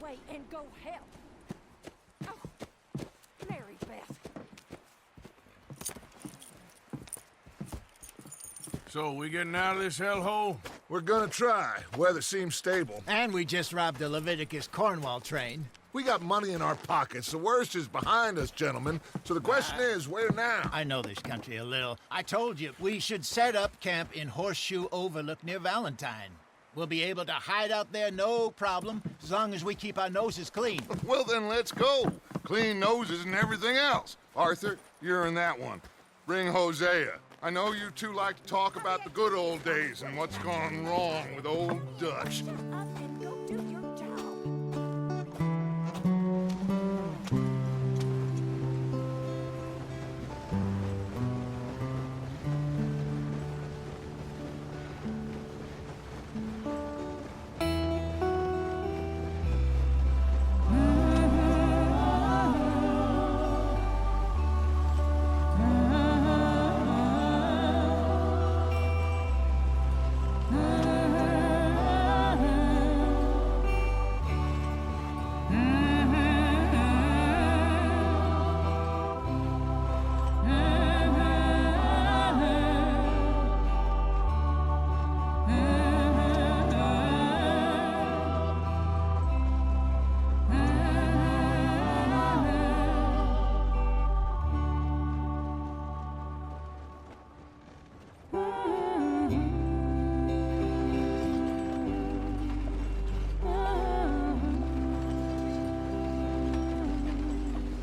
way and go help. Oh, Mary Beth. So, we getting out of this hellhole? We're gonna try. Weather seems stable. And we just robbed the Leviticus Cornwall train. We got money in our pockets. The worst is behind us, gentlemen. So the question is, where now? I know this country a little. I told you, we should set up camp in Horseshoe Overlook near Valentine. We'll be able to hide out there, no problem, as long as we keep our noses clean. Well, then let's go. Clean noses and everything else. Arthur, you're in that one. Bring Hosea. I know you two like to talk about the good old days and what's gone wrong with old Dutch. Shut up and go do your job.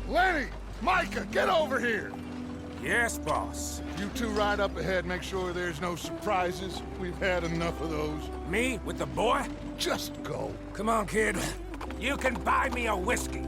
Lenny! Micah, get over here! Yes, boss. You two ride up ahead, make sure there's no surprises. We've had enough of those. Me with the boy? Just go. Come on, kid. You can buy me a whiskey.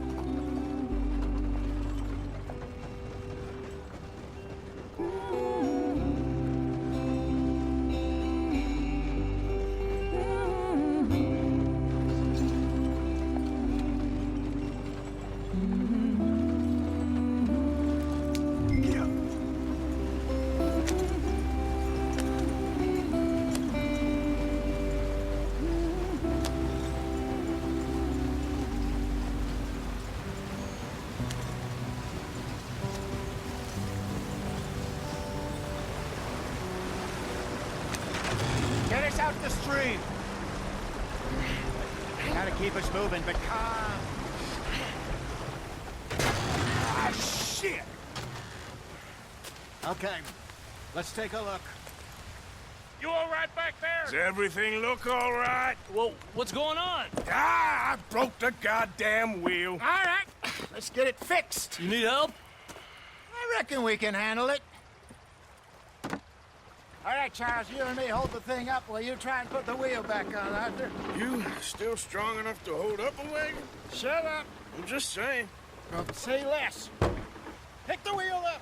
Get us out the stream. Gotta keep us moving, but calm. Ah, shit! Okay, let's take a look. You all right back there? Does everything look all right? Well, what's going on? Ah, I broke the goddamn wheel. All right, let's get it fixed. You need help? I reckon we can handle it. All right, Charles, you and me hold the thing up while you try and put the wheel back on, Arthur. You still strong enough to hold up a wagon? Shut up. I'm just saying. Say less. Pick the wheel up.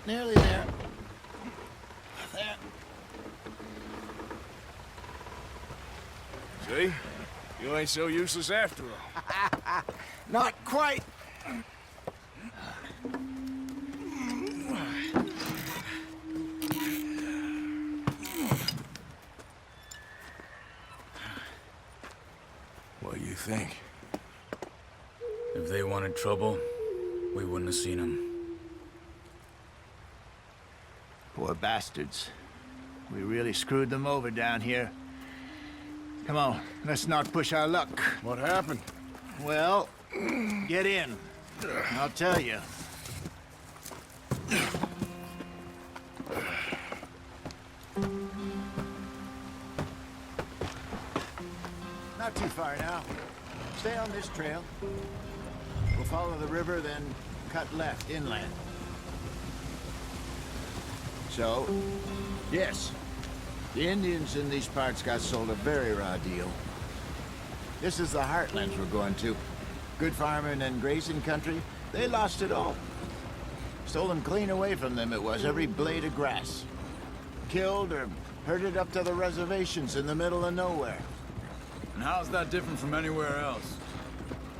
Nearly there. There. See? You ain't so useless after all. Not quite. What do you think? If they wanted trouble, we wouldn't have seen them. Poor bastards. We really screwed them over down here. Come on, let's not push our luck. What happened? Well, get in. I'll tell you. Not too far now. Stay on this trail. We'll follow the river, then cut left inland. So, yes, the Indians in these parts got sold a very raw deal. This is the heartlands we're going to. Good farming and grazing country, they lost it all. Stolen clean away from them it was, every blade of grass. Killed or herded up to the reservations in the middle of nowhere. And how's that different from anywhere else?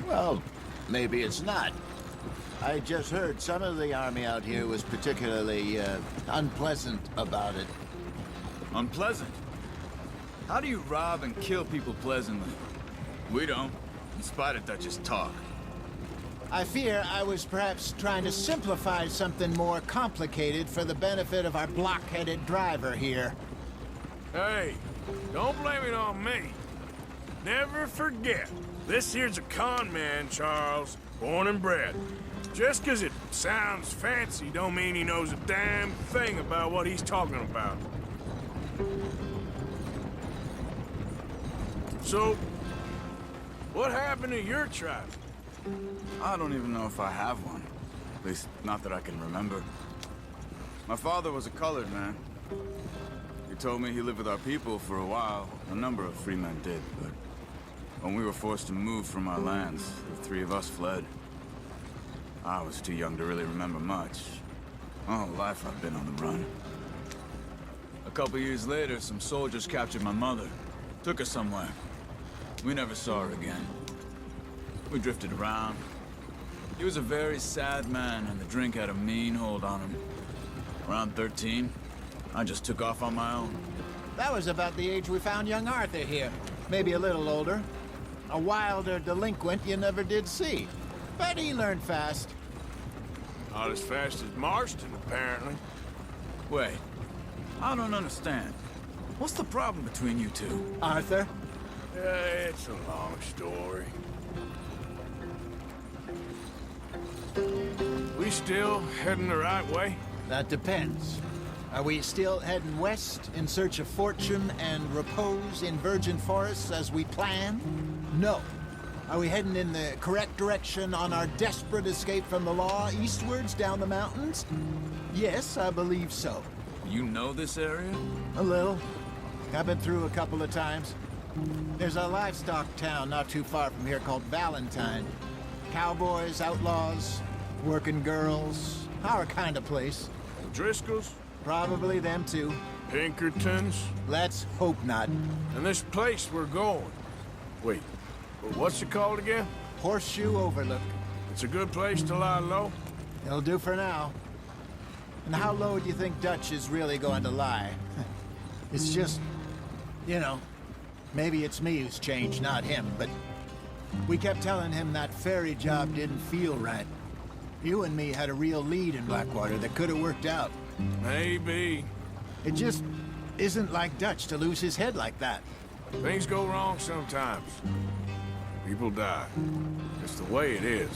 Well, maybe it's not. I just heard some of the army out here was particularly, unpleasant about it. Unpleasant? How do you rob and kill people pleasantly? We don't, in spite of Dutch's talk. I fear I was perhaps trying to simplify something more complicated for the benefit of our block-headed driver here. Hey, don't blame it on me. Never forget, this here's a con man, Charles, born and bred. Just 'cause it sounds fancy don't mean he knows a damn thing about what he's talking about. So, what happened to your tribe? I don't even know if I have one. At least, not that I can remember. My father was a colored man. He told me he lived with our people for a while. A number of free men did, but when we were forced to move from our lands, the three of us fled. I was too young to really remember much. All life I've been on the run. A couple years later, some soldiers captured my mother. Took her somewhere. We never saw her again. We drifted around. He was a very sad man, and the drink had a mean hold on him. Around 13, I just took off on my own. That was about the age we found young Arthur here. Maybe a little older. A wilder delinquent you never did see. But he learned fast. Not as fast as Marston, apparently. Wait, I don't understand. What's the problem between you two? Arthur? It's a long story. We still heading the right way? That depends. Are we still heading west in search of fortune and repose in virgin forests as we planned? No. Are we heading in the correct direction on our desperate escape from the law eastwards down the mountains? Yes, I believe so. You know this area? A little. I've been through a couple of times. There's a livestock town not too far from here called Valentine. Cowboys, outlaws, working girls, our kind of place. Driscoll's? Probably them too. Pinkertons? Let's hope not. And this place we're going. Wait, what's it called again? Horseshoe Overlook. It's a good place to lie low? It'll do for now. And how low do you think Dutch is really going to lie? It's just, you know, maybe it's me who's changed, not him, but we kept telling him that ferry job didn't feel right. You and me had a real lead in Blackwater that could have worked out. Maybe. It just isn't like Dutch to lose his head like that. Things go wrong sometimes. People die. It's the way it is.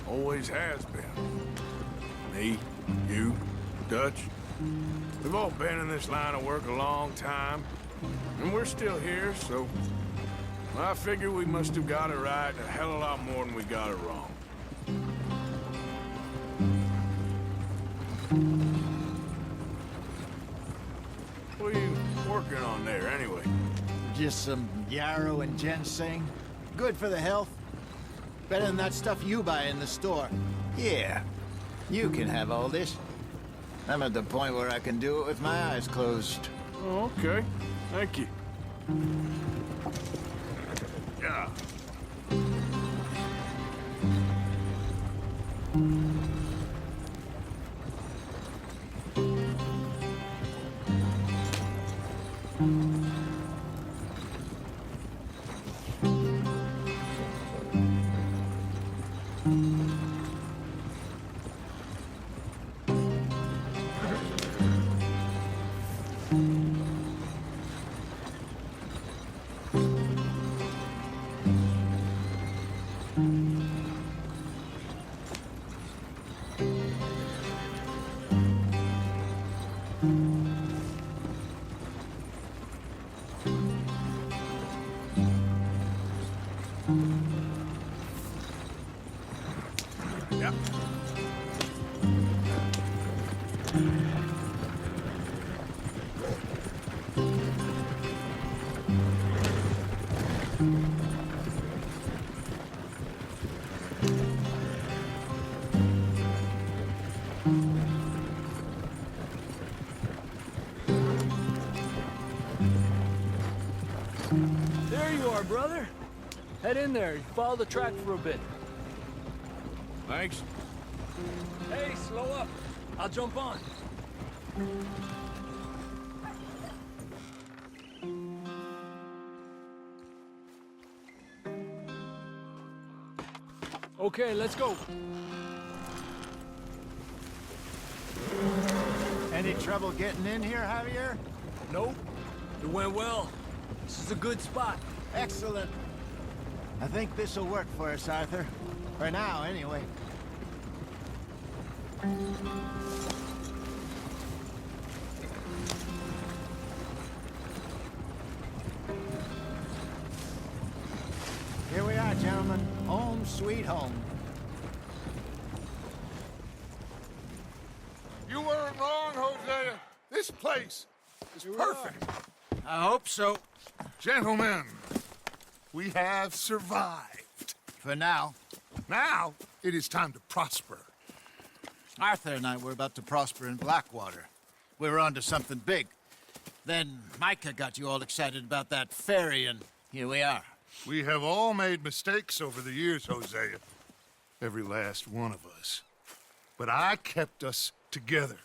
Always has been. Me, you, Dutch. We've all been in this line of work a long time. And we're still here, so... I figure we must have got it right a hell of a lot more than we got it wrong. What are you working on there, anyway? Just some yarrow and ginseng. Good for the health. Better than that stuff you buy in the store. Yeah, you can have all this. I'm at the point where I can do it with my eyes closed. Oh, okay. Thank you. Yeah. Yep. There you are, brother. Head in there. Follow the track for a bit. Thanks. Hey, slow up. I'll jump on. Okay, let's go. Any trouble getting in here, Javier? Nope. It went well. This is a good spot. Excellent. I think this'll work for us, Arthur. For now, anyway. Here we are, gentlemen. Home sweet home. You weren't wrong, Hosea. This place is perfect. I hope so. Gentlemen, we have survived. For now. Now, it is time to prosper. Arthur and I were about to prosper in Blackwater. We were onto something big. Then Micah got you all excited about that ferry, and here we are. We have all made mistakes over the years, Hosea. Every last one of us. But I kept us together.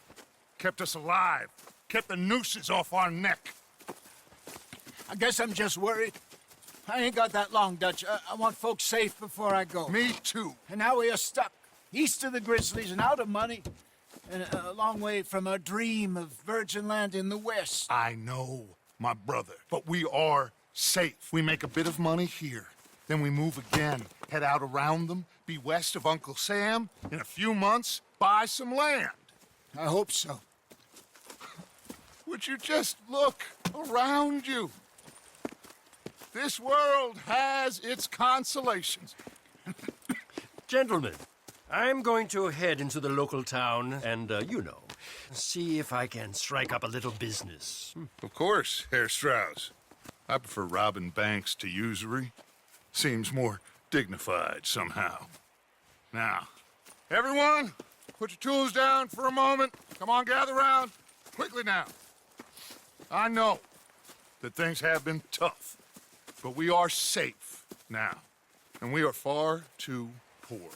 Kept us alive. Kept the nooses off our neck. I guess I'm just worried. I ain't got that long, Dutch. I want folks safe before I go. Me too. And now we are stuck, east of the Grizzlies and out of money, and a long way from our dream of virgin land in the west. I know, my brother. But we are safe. We make a bit of money here. Then we move again, head out around them, be west of Uncle Sam. In a few months, buy some land. I hope so. Would you just look around you? This world has its consolations. Gentlemen, I'm going to head into the local town and, see if I can strike up a little business. Of course, Herr Strauss. I prefer robbing banks to usury. Seems more dignified somehow. Now, everyone, put your tools down for a moment. Come on, gather round. Quickly now. I know that things have been tough, but we are safe now, and we are far too poor.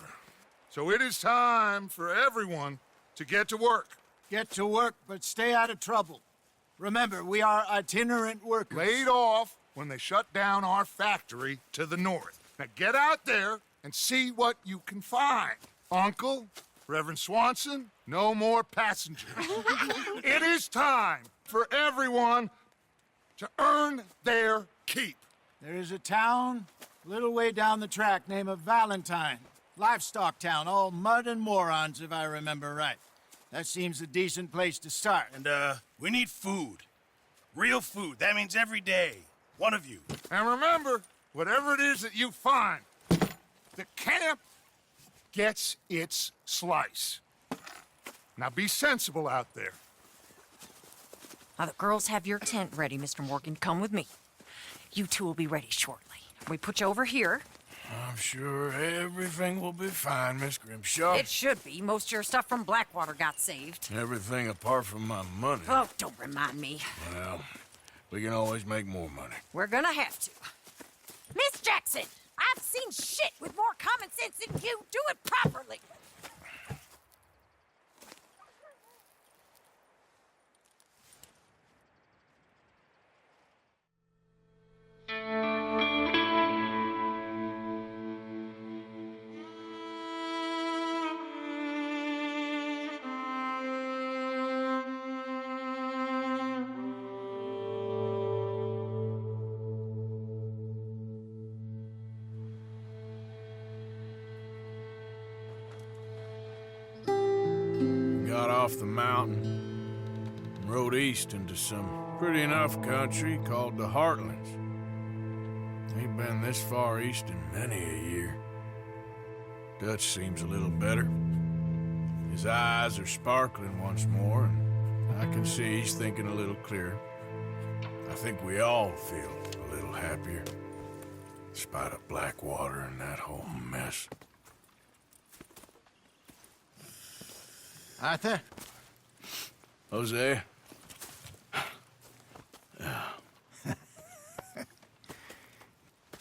So it is time for everyone to get to work. Get to work, but stay out of trouble. Remember, we are itinerant workers. Laid off when they shut down our factory to the north. Now get out there and see what you can find. Uncle, Reverend Swanson, no more passengers. It is time for everyone to earn their keep. There is a town a little way down the track named Valentine. Livestock town, all mud and morons, if I remember right. That seems a decent place to start. And, we need food. Real food. That means every day. One of you. And remember, whatever it is that you find, the camp gets its slice. Now be sensible out there. Now, the girls have your tent ready, Mr. Morgan. Come with me. You two will be ready shortly. We put you over here. I'm sure everything will be fine, Miss Grimshaw. It should be. Most of your stuff from Blackwater got saved. Everything apart from my money. Oh, don't remind me. Well, we can always make more money. We're gonna have to. Miss Jackson, I've seen shit with more common sense than you. Do it properly. Got off the mountain and rode east into some pretty enough country called the Heartlands. Ain't been this far east in many a year. Dutch seems a little better. His eyes are sparkling once more, and I can see he's thinking a little clearer. I think we all feel a little happier, in spite of Blackwater and that whole mess. Arthur? Jose?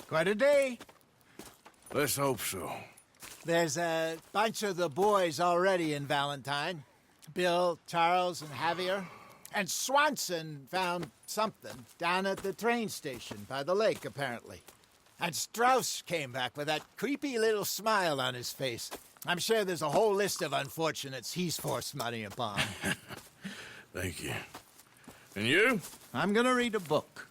Quite a day. Let's hope so. There's a bunch of the boys already in Valentine. Bill, Charles, and Javier. And Swanson found something down at the train station by the lake, apparently. And Strauss came back with that creepy little smile on his face. I'm sure there's a whole list of unfortunates he's forced money upon. Thank you. And you? I'm gonna read a book.